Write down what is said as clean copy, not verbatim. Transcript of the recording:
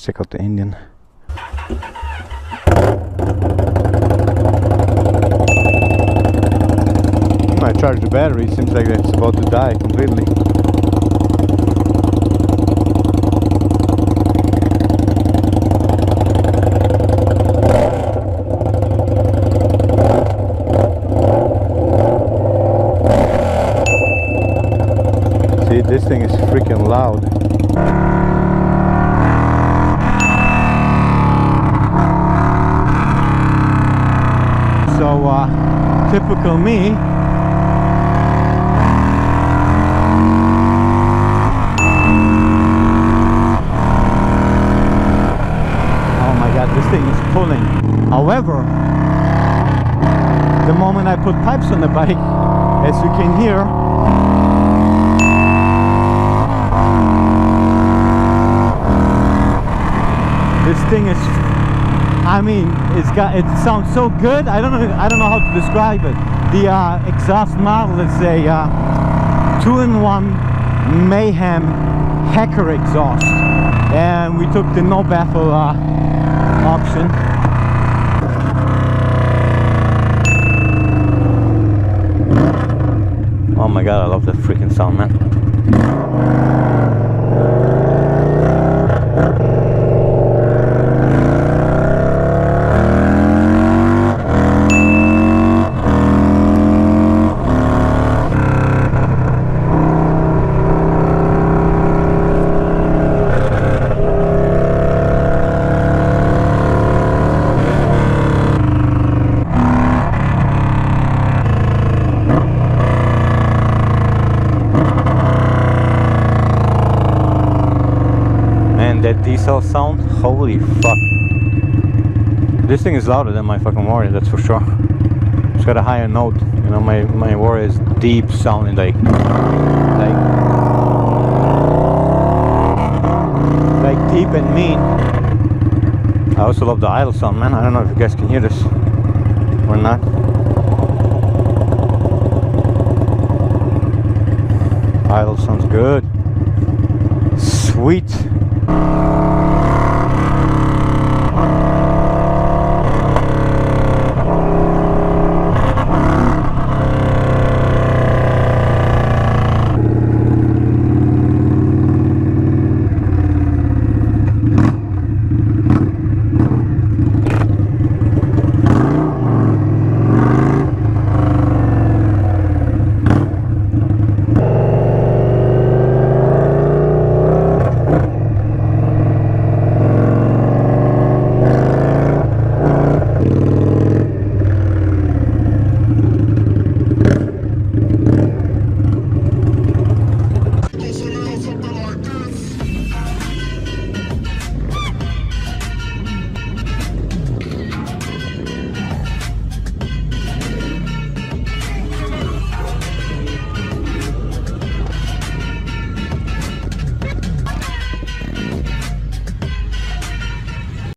check out the engine. I charged the battery, seems like it's about to die completely. See, this thing is freaking loud. So, typical me. This thing is pulling. However, the moment I put pipes on the bike, as you can hear, this thing is, I mean, it sounds so good. I don't know how to describe it. The exhaust model is a 2-in-1 Mayhem Hacker exhaust, and we took the no baffle option. Oh my god, I love that freaking sound, man. That diesel sound, holy fuck. This thing is louder than my fucking Warrior, that's for sure. It's got a higher note, you know, my Warrior is deep sounding, like deep and mean. I also love the idle sound, man. I don't know if you guys can hear this or not. Idle sounds good. Sweet.